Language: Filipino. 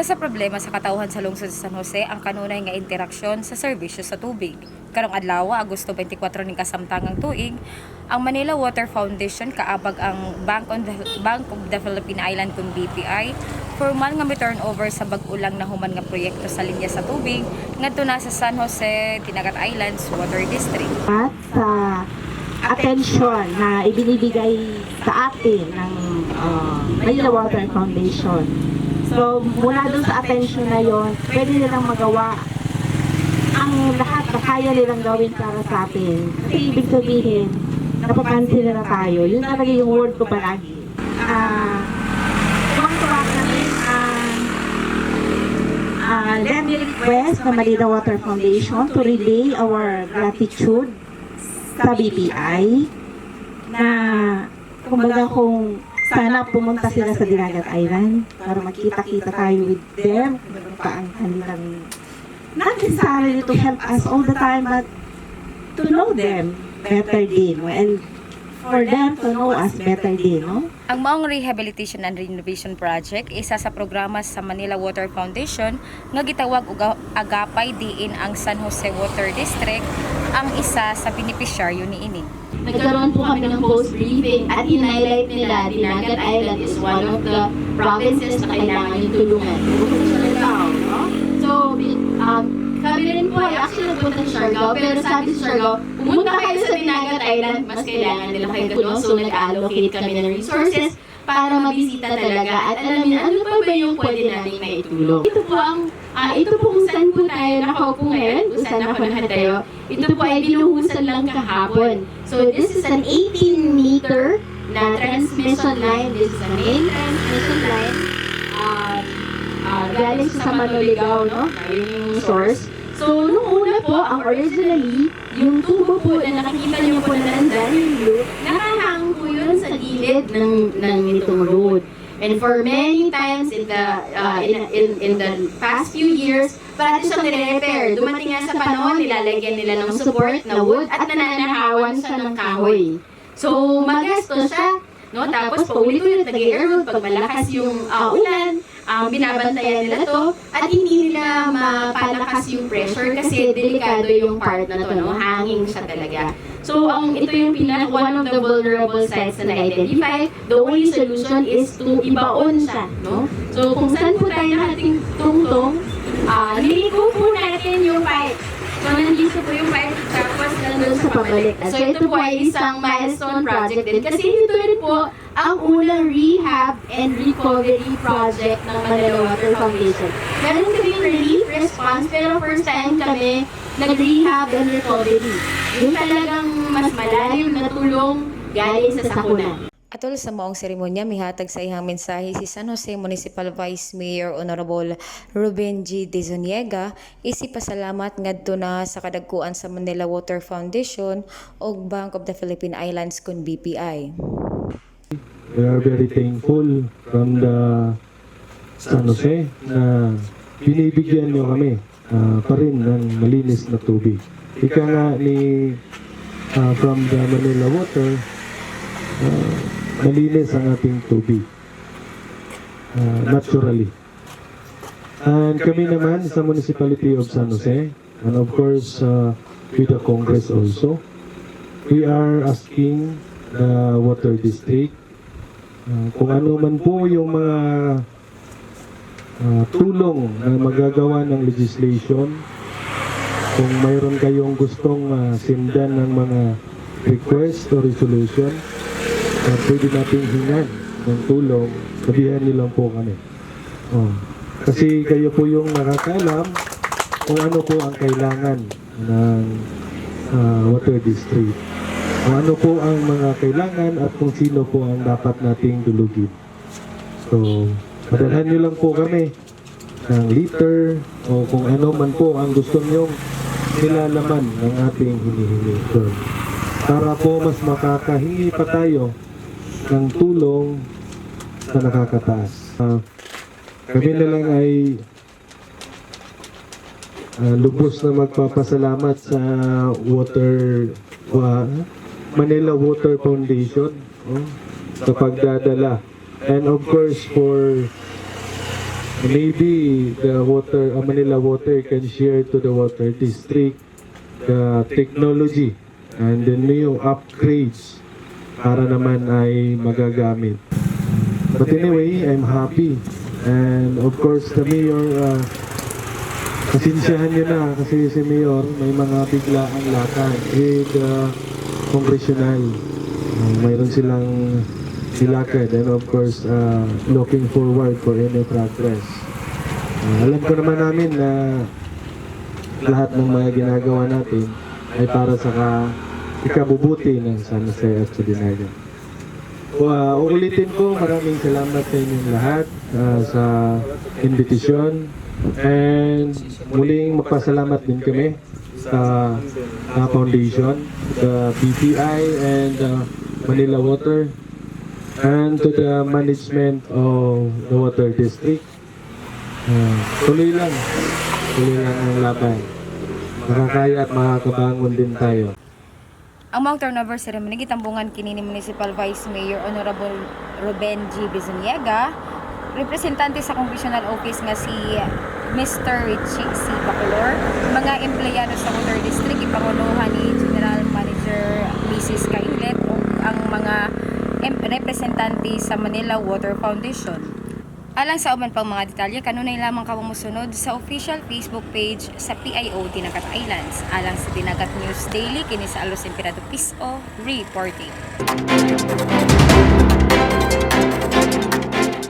Isa sa problema sa katawhan sa lungsod sa San Jose ang kanunay nga interaksyon sa serbisyo sa tubig. Karong adlaw, Agosto 24 ning kasamtangang tuig, ang Manila Water Foundation kaabag ang Bank of the Philippine Island kung BPI formal nga mi-turnover sa bag-ulang na human nga proyekto sa linya sa tubig ngadto na sa San Jose Dinagat Islands Water District. At sa attention na ibinibigay sa atin ng Manila Water Foundation. So, mula dun sa attention na yon, pwede nilang magawa ang lahat na kaya nilang gawin para sa atin. Kasi ibig sabihin, napapansin nila tayo. Yun talaga yung word ko palagi. Tuwang-tuwa kami let me request the Manila Water Foundation to relay our gratitude sa BPI na kumbaga kung sana pumunta sila sa Dinagat Island para magkita-kita tayo with them kung ano pa ang kanilang not necessarily to help us all the time but to know them better din and for them to know us better din, no? Ang maong Rehabilitation and Renovation Project isa sa programa sa Manila Water Foundation nga gitawag og agapay diin ang San Jose Water District ang isa sa beneficiaryo niini. Nagkaroon po kami ng post-briefing at in-highlight nila Dinagat Island is one of the provinces na kailangan yung tulungan. So, kami rin po ay actually nagpunta sa Siargao, pero sabi sa Siargao, pumunta kayo sa Dinagat Island, mas kailangan nila kayo doon. So, nag-allocate kami ng resources para mabisita talaga at alamin ano pa ba yung pwede namin maitulong. Ito po kung saan po tayo nakaupo ngayon, kung saan nakunahan tayo. Ito po ay binuhusan lang kahapon. So this is an 18-meter na transmission line. This is a main transmission line. Galing sa Manoligaw, no? Yung source. So, nung una po, ang originally, yung tubo po na nakikita niyo po na nandyan, yung blue, nakahang po yun sa gilid ng itong road. And for many times in the past few years, parati siyang nire-repair. Dumating nga sa panahon, nilalagyan nila ng support na wood at nananahawan siya ng kahoy. So, magastos siya. No? Tapos, paulit-ulit nag-i-airroad pag malakas yung ulan, binabantayan nila to at hindi nila mapalakas yung pressure kasi delikado yung part na to, no? Hanging siya talaga. So, ito yung one of the vulnerable sites na na-identify. The only solution is to ibaon siya, no? So, kung saan po tayo nakating tungtong, niliko po natin yung pipe. So, nandito po yung pipe, tapos nandun sa pabalik. So, ito po ay isang milestone project din. Kasi ito rin po ang unang rehab and recovery project ng Manila Water Foundation. Meron kaming relief response, pero first time kami nag-rehab and recovery. Yung talagang mas malalim na tulong galing sa sakuna. Atol sa maong seremonya, mihatag sa ihang mensahe si San Jose Municipal Vice Mayor Honorable Ruben G. De Zuniega, isipasalamat ngadto na sa kadagkuan sa Manila Water Foundation ug Bank of the Philippine Islands kun BPI. We are very thankful from the San Jose na binibigyan niyo kami pa rin ng malinis na tubig. Ika nga ni from the Manila Water, malinis ang ating tubig naturally. And kami naman sa Municipality of San Jose, and of course with the Congress also, we are asking the Water District kung ano man po yung mga tulong na magagawa ng legislation, kung mayroon kayong gustong sindan ng mga request or resolution, pwede natin hingan ng tulong, sabihan niyo lang po kami. Kasi kayo po yung nakakaalam kung ano po ang kailangan ng Water District. Kung ano po ang mga kailangan at kung sino po ang dapat nating dulugin. So, padalhan niyo lang po kami ng liter o kung ano man po ang gusto niyong nilalaman ng ating hinihingi. So, para po mas makakahingi pa tayo ng tulong sa nakakataas. Kami na lang ay lubos na magpapasalamat sa Manila Water Foundation sa pagdadala. And of course for maybe the Manila Water can share to the water district the technology and the new upgrades para naman ay magagamit. But anyway, I'm happy. And of course, the mayor, pasensyahan nyo na kasi si mayor may mga biglaang lakad with congressional. Mayroon silang nilakad and of course, looking forward for any progress. Alam ko naman namin na lahat ng mga ginagawa natin ay para sa ikabubuti ng San Jose at Sabinaga. Uulitin ko, maraming salamat sa inyong lahat sa invitation and muling magpasalamat din kami sa foundation, the BPI and Manila Water and to the management of the Water District. Tuloy lang ang laban. Makakaya at makakabangon din tayo. Ang Mount Turnover Ceremony gitambungan kini ni Municipal Vice Mayor Honorable Ruben G. Bizuniega, representante sa Congressional Office nga si Mr. Richie C. Bacolor, mga empleyado sa Water District, ipangunuhan ni General Manager Mrs. Kainlet o ang mga representante sa Manila Water Foundation. Alang sa uban pang mga detalye, kanunay lamang ka musunod sa official Facebook page sa PIO Dinagat Islands. Alang sa Dinagat News Daily, kini sa Alos Emperador Piso, reporting.